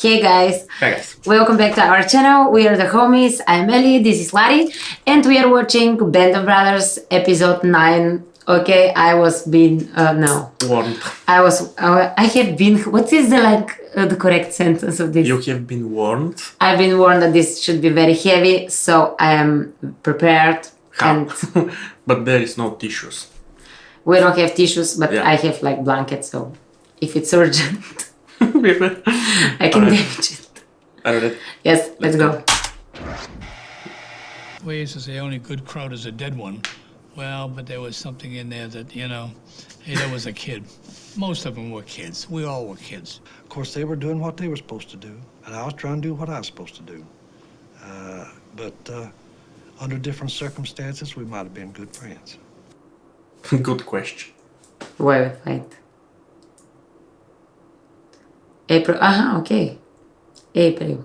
Hey guys, Hey guys. welcome back to our channel. We are the homies. I'm Ellie, this is Lari, and we are watching Band of Brothers episode 9. Okay, I was been no. Warned. I have been. What is the correct sentence of this? You have been warned. I've been warned that this should be very heavy, so I am prepared. And But there is no tissues. we don't have tissues, but Yeah. I have like blankets, so if it's urgent, I can Alright. damage it. Are you ready? Yes, let's go. We used to say only good crowd is a dead one. Well, but there was something in there that, hey, there was a kid. Most of them were kids. We all were kids. Of course, they were doing what they were supposed to do, and I was trying to do what I was supposed to do. But under different circumstances, we might have been good friends. Good question. Wait. April. Okay. April.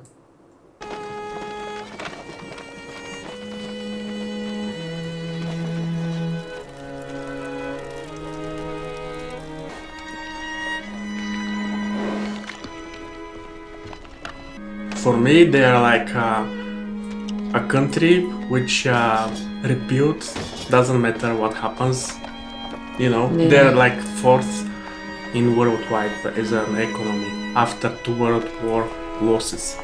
For me, they are like a country which rebuild doesn't matter what happens. Yeah. They're like fourth in worldwide as an economy after 2 World War losses,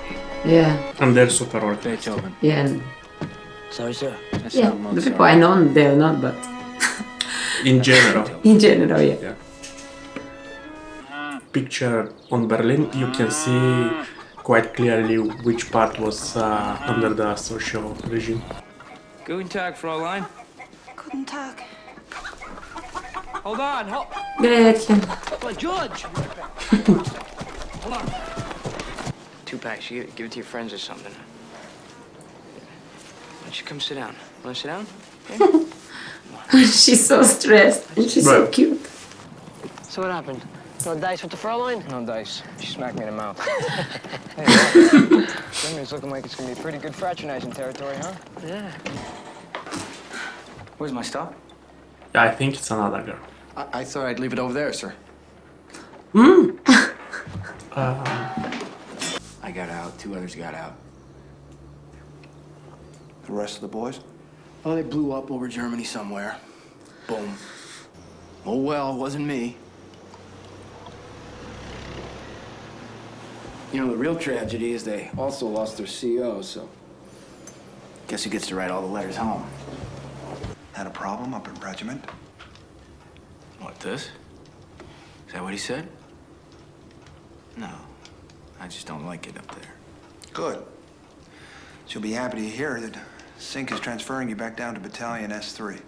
Yeah. and they're super organized. Beethoven. Yeah. And Sorry, sir. yeah. The people I know, they're not, but In general. in general, yeah. Yeah. Picture on Berlin, you can see quite clearly which part was under the social regime. Guten Tag, Fräulein. Guten Tag. Hold on, hold. Gretchen. Oh, George. Hold on. 2 packs. You give it to your friends or something. Why don't you come sit down? Want to sit down? She's so stressed and she's so Right. cute. So what happened? No dice with the Fräulein? No dice. She smacked me in the mouth. Hey, Germany's looking like it's gonna be pretty good fraternizing territory, huh? Yeah. Where's my stop? Yeah, I think it's another girl. I thought I'd leave it over there, sir. I got out. 2 others got out. The rest of the boys? Well, they blew up over Germany somewhere. Boom. Oh well, it wasn't me. You know, the real tragedy is they also lost their CO, so guess who gets to write all the letters home? Had a problem up at regiment? What, this? Is that what he said? No. I just don't like it up there. Good. She'll be happy to hear that Sink is transferring you back down to Battalion S3.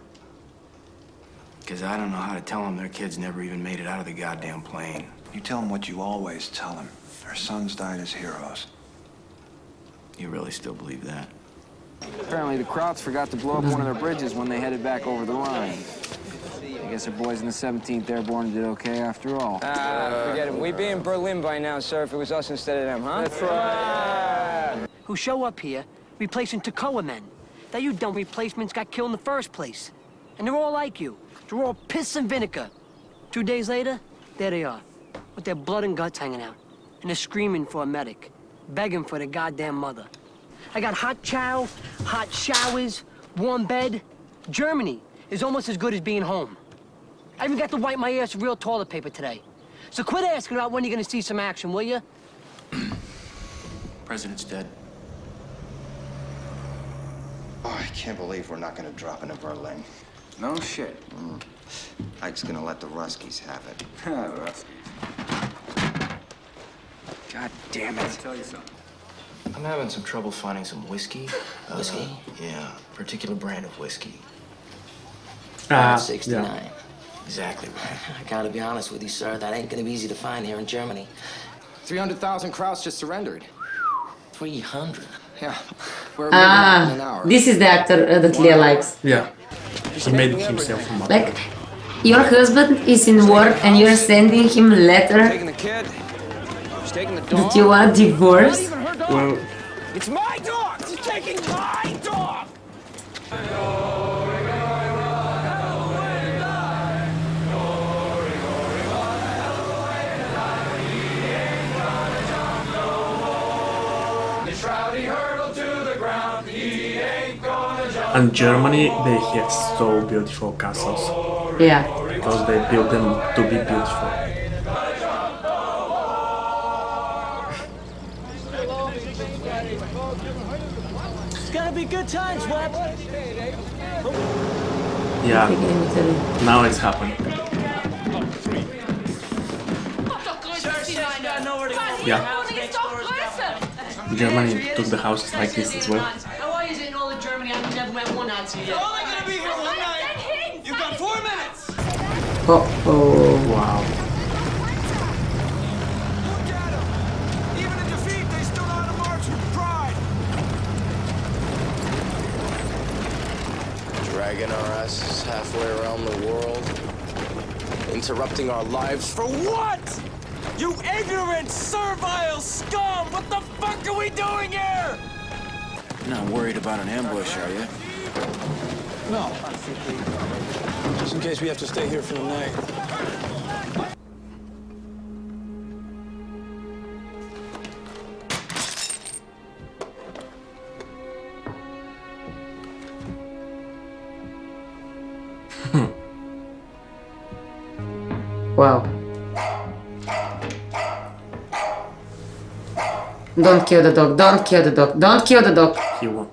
Because I don't know how to tell them their kids never even made it out of the goddamn plane. You tell them what you always tell them. Their sons died as heroes. You really still believe that? Apparently the Krauts forgot to blow up one of their bridges when they headed back over the line. I guess our boys in the 17th Airborne did okay after all. Forget it. We'd be in Berlin by now, sir, if it was us instead of them, huh? That's right. Who show up here replacing Toccoa men. That you dumb replacements got killed in the first place. And they're all like you. They're all piss and vinegar. 2 days later, there they are, with their blood and guts hanging out. And they're screaming for a medic, begging for their goddamn mother. I got hot chow, hot showers, warm bed. Germany is almost as good as being home. I even got to wipe my ass with real toilet paper today. So quit asking about when you're gonna see some action, will you? President's dead. Oh, I can't believe we're not gonna drop into Berlin. No shit. Ike's gonna let the Ruskies have it. God damn it. Tell you something. I'm having some trouble finding some whiskey. Whiskey? Yeah, particular brand of whiskey. 69. Yeah. Exactly right. I gotta be honest with you, sir. That ain't gonna be easy to find here in Germany. 300,000 Krauts just surrendered. 300. Yeah. We're moving out in an hour. This is the actor that Leah likes. Yeah. He made himself a mother. Like, your husband is in war and you're sending him letter Taking the kid. She's taking the dog. that you want a divorce. Well, It's my dog! She's taking my dog! And Germany, they have so beautiful castles Yeah. because they built them to be beautiful. It's gonna be good times, Webb. Yeah, Big in Italy. now it's happening. Yeah. Germany took the houses like this as well. How are you in all of Germany? I've never met one Nazi yet. You're only gonna be here one night. You've got 4 minutes. Oh. Wow. Look at them! Even in defeat, they still know how to march with pride! Dragging our asses halfway around the world. Interrupting our lives for what? You ignorant, servile scum! What the fuck are we doing here? You're not worried about an ambush, are you? No. Just in case we have to stay here for the night. Wow. Don't kill the dog. Don't kill the dog. Don't kill the dog. He won't.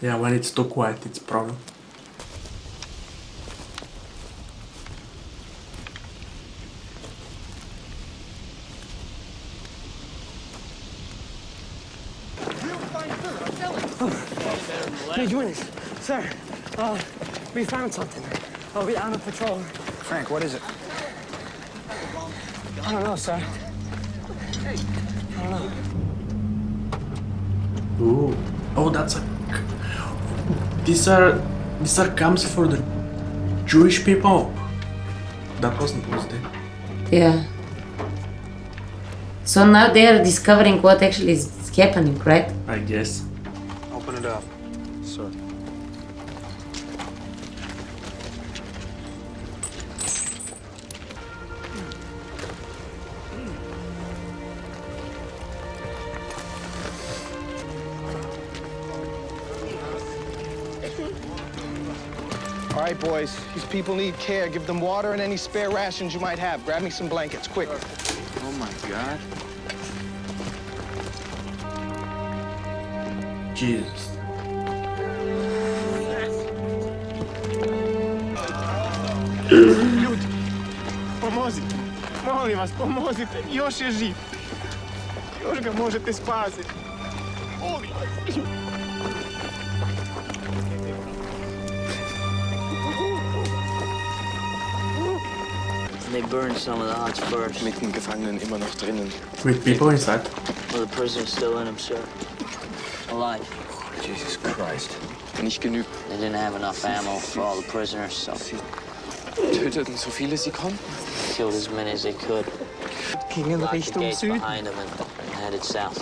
Yeah, when it's too quiet, it's a problem. Hey, join us. Sir, we found something. Oh, we're on a patrol. Frank, what is it? I don't know, sir. I don't know. Ooh. Oh, that's a... These are camps for the Jewish people. That wasn't was there. Yeah. So now they are discovering what actually is happening, right? I guess. Open it up. Sir. All right, boys. These people need care. Give them water and any spare rations you might have. Grab me some blankets, quick. Oh my God. Jesus. Ljudi, pomozite. Molim vas, pomozite. Još je živ. Još ga možete spasiti. Molim vas. They burned some of the huts first. Mit den Gefangenen immer noch drinnen. With people inside. Well, the prisoners still in them, sir. Alive. Jesus Christ. Nicht genug. They didn't have enough ammo for all the prisoners, so Töteten so viele sie konnten. killed as many as they could. Gingen Locked the Richtung gates Süden. behind them and headed south.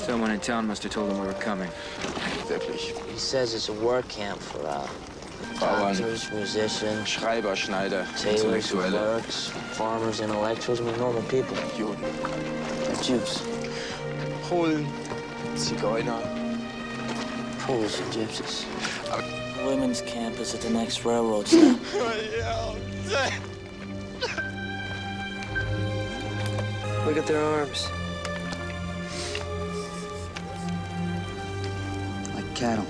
Someone in town must have told them we were coming. Wirklich. He says it's a work camp for Bauern, doctors, musicians, Schreiber, Schneider, tailors, Intellektuelle, clerks, farmers, intellectuals. I mean, normal people. Juden, They're Jews. Polen, Zigeuner. Poles and gypsies. The women's camp is at the next railroad stop. Look at their arms. Like cattle.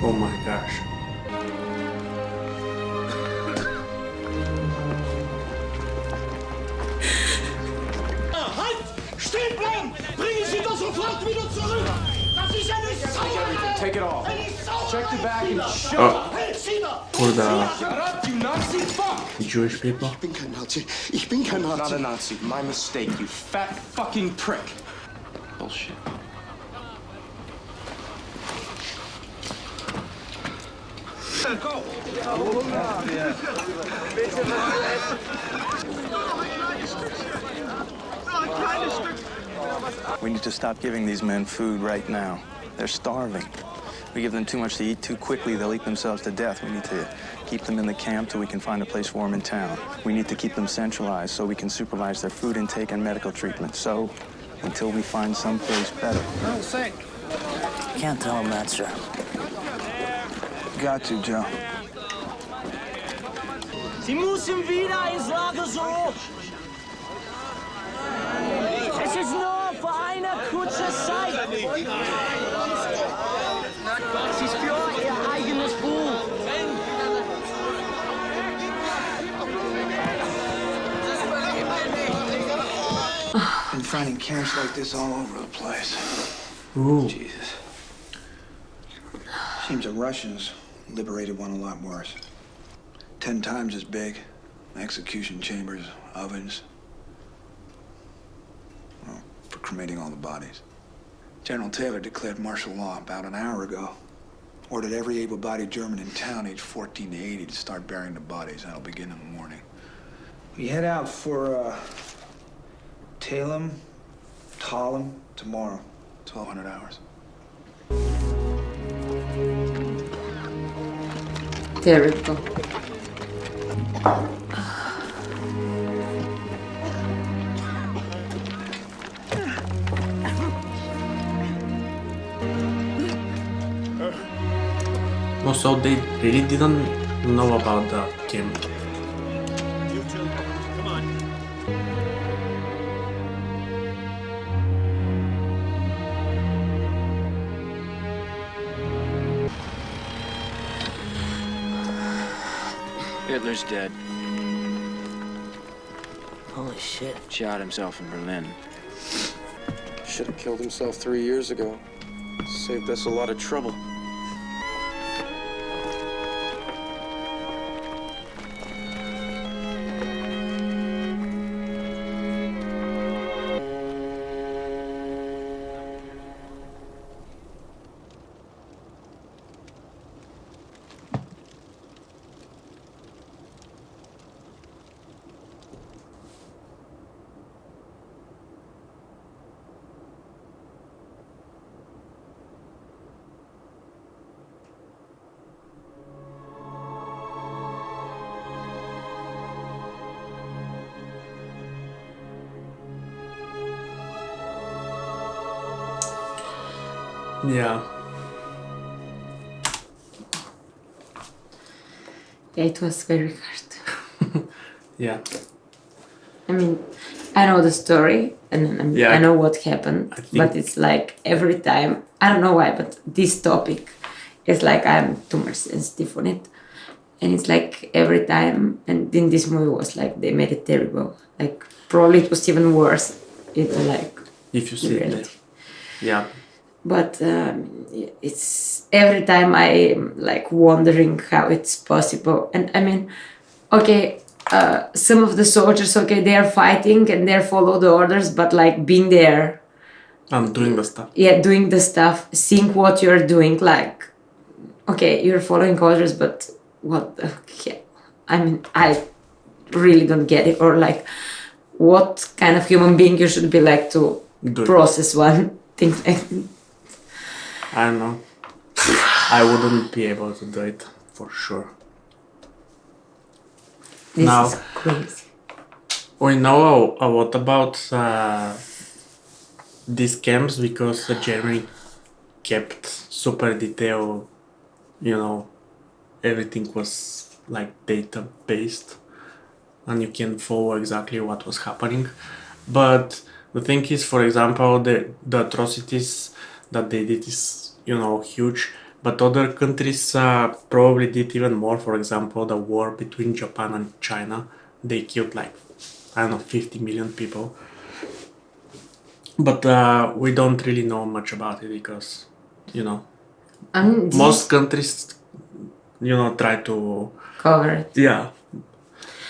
Oh my gosh. Halt! Stehen bleiben! Bringen Sie das sofort wieder zurück! Das ist eine Sauerei! Take it off. Check the back and shut Oh, Hält Sie da! for the Shut up, you Nazi fuck! Jewish people. Ich bin kein Nazi. Ich bin kein Not Nazi. a Nazi. My mistake, you fat fucking prick. Bullshit. We need to stop giving these men food right now. They're starving. We give them too much to eat too quickly, they'll eat themselves to death. We need to keep them in the camp till we can find a place for them in town. We need to keep them centralized so we can supervise their food intake and medical treatment. So, until we find someplace better. Can't tell him that, sir. Got to, Joe. Sie müssen wieder ins Lager zurück. Es ist nur für eine kurze Zeit. Es ist für ihr eigenes Wohl. Been finding camps like this all over the place. Ooh. Jesus. Seems the Russians liberated one a lot worse. 10 times as big. Execution chambers, ovens. Well, for cremating all the bodies. General Taylor declared martial law about an hour ago. Ordered every able-bodied German in town aged 14 to 80 to start burying the bodies. That'll begin in the morning. We head out for, Talem tomorrow. 1,200 hours. Terrible. No, so they really didn't know about the camp. Hitler's dead. Holy shit. Shot himself in Berlin. Should have killed himself 3 years ago. Saved us a lot of trouble. Yeah. Yeah, it was very hard. Yeah. I mean, I know the story and I, mean, Yeah, I know what happened, I think- but it's like every time, I don't know why, but this topic is like I'm too much sensitive on it. And it's like every time, and in this movie was like they made it terrible. Like probably it was even worse in like If you see it reality. there. Yeah. But it's every time I'm like wondering how it's possible. And I mean, okay, some of the soldiers, okay, they are fighting and they follow the orders, but like being there, I'm doing the stuff. yeah, doing the stuff, seeing what you're doing, like, okay, you're following orders, but what the hell? I mean, I really don't get it. Or like, what kind of human being you should be like to Do it. process one thing like I don't know. I wouldn't be able to do it for sure. this Now- is crazy. We know a lot about these camps because Germany kept super detailed, you know, everything was like data based and you can follow exactly what was happening. But the thing is, for example, the atrocities that they did is, you know, huge. But other countries probably did even more. For example, the war between Japan and China, they killed like, I don't know, 50 million people. But we don't really know much about it because, you know, I mean, this most is countries, you know, try to, covered. yeah.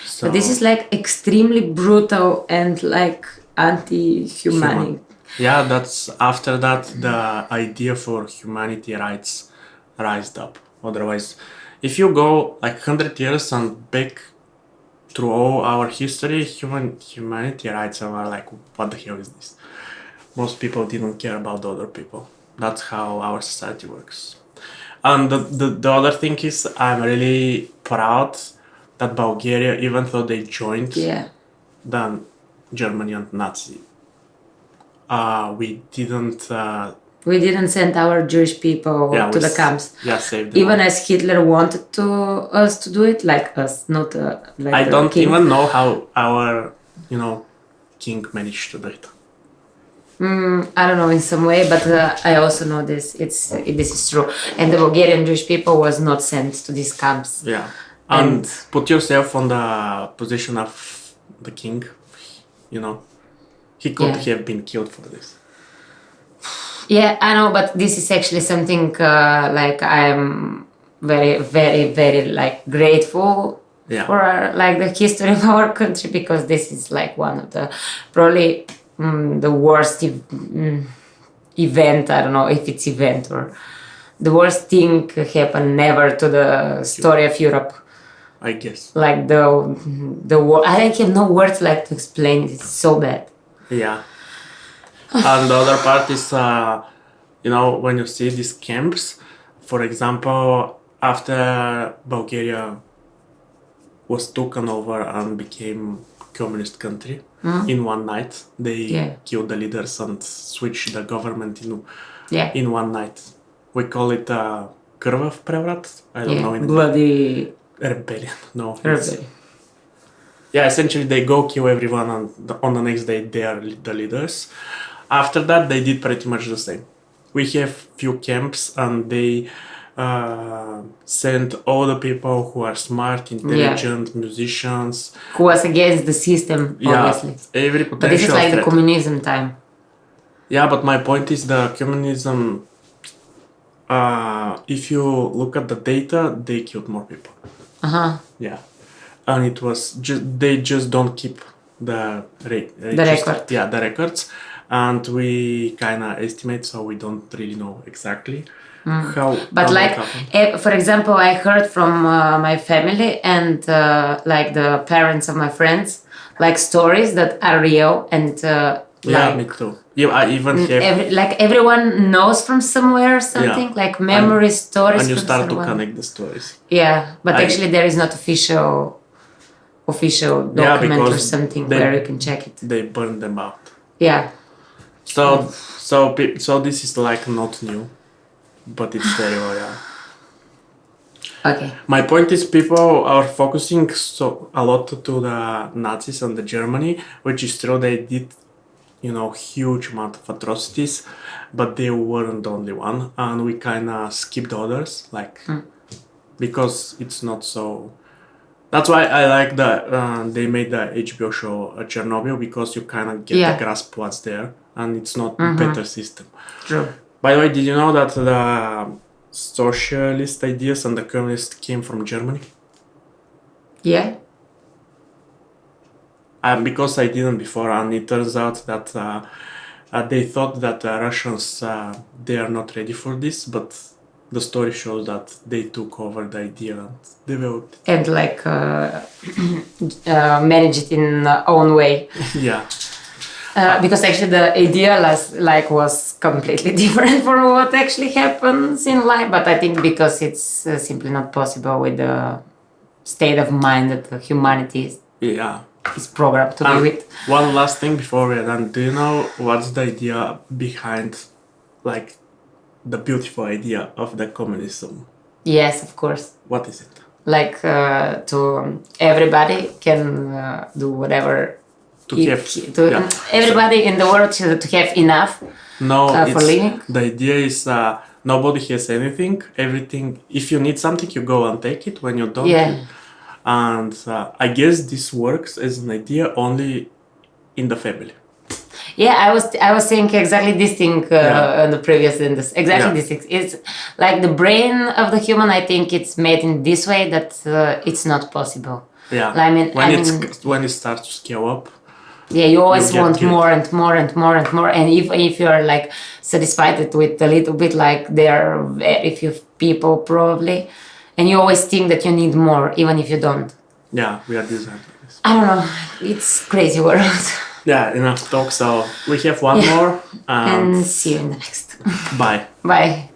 So, But this is like extremely brutal and like anti-humanic. yeah, that's after that the idea for humanity rights rised up. Otherwise, if you go like 100 years and back through all our history, humanity rights are like, what the hell is this? Most people didn't care about other people. That's how our society works. And the other thing is, I'm really proud that Bulgaria, even though they joined the Germany and Nazi, we didn't send our Jewish people to the camps. Save them. Even as Hitler wanted us to do it, like us, not like I the don't king. even know how our, king managed to do it. I don't know in some way, but I also know this. This is true, and the Bulgarian Jewish people was not sent to these camps. Yeah, and put yourself on the position of the king. He could have been killed for this. Yeah, I know, but this is actually something like I'm very, very, very like grateful for like the history of our country, because this is like one of the probably the worst event. I don't know if it's event or the worst thing happened never to the story of Europe. I guess. Like the I have no words like to explain it. It's so bad. Yeah. And the other part is, when you see these camps, for example, after Bulgaria was taken over and became communist country, in one night, they killed the leaders and switched the government in one night. We call it krvav prevrat. I don't know in bloody rebellion. No. Yeah, essentially they go kill everyone, and on the next day they are the leaders. After that, they did pretty much the same. We have few camps, and they send all the people who are smart, intelligent, musicians. Who was against the system, obviously. Every potential but this is like threat. The communism time. Yeah, but my point is the communism, if you look at the data, they killed more people. Yeah. And it was they just don't keep the record. Yeah, the records. And we kind of estimate, so we don't really know exactly how. But how for example, I heard from my family and like the parents of my friends, like stories that are real and me too. Yeah, I even have everyone knows from somewhere something like memory stories. And you from start someone. to connect the stories. Yeah, but actually there is not official document or something where you can check it. They burn them out. Yeah. So this is like not new, but it's very well, Okay. My point is, people are focusing a lot to the Nazis and the Germany, which is true. They did, huge amount of atrocities, but they weren't the only one, and we kind of skipped others, because it's not so. That's why I like that they made the HBO show Chernobyl, because you kind of get the grasp what's there, and it's not better system. True. By the way, did you know that the socialist ideas and the communist came from Germany? Yeah. Because I didn't before, and it turns out that they thought that Russians they are not ready for this, but the story shows that they took over the idea and developed it. And like manage it in their own way. Yeah. Because actually the idea was completely different from what actually happens in life, but I think because it's simply not possible with the state of mind that humanity is programmed to be with. One last thing before we're done. Do you know what's the idea behind, like, the beautiful idea of the communism? Yes, of course. What is it? Like to everybody can do whatever. Everybody in the world to have enough for living. The idea is nobody has anything. Everything. If you need something, you go and take it. When you don't, and I guess this works as an idea only in the family. Yeah, I was saying exactly this thing on the previous this thing. It's like the brain of the human. I think it's made in this way that it's not possible. Yeah. When it starts to scale up. Yeah, you always want more and more and more and more, and if you're like satisfied with a little bit, like there are very few people probably, and you always think that you need more, even if you don't. Yeah, we are deserters. I don't know. It's crazy world. Yeah, enough talk. So we have one more. And see you in the next. Bye. Bye.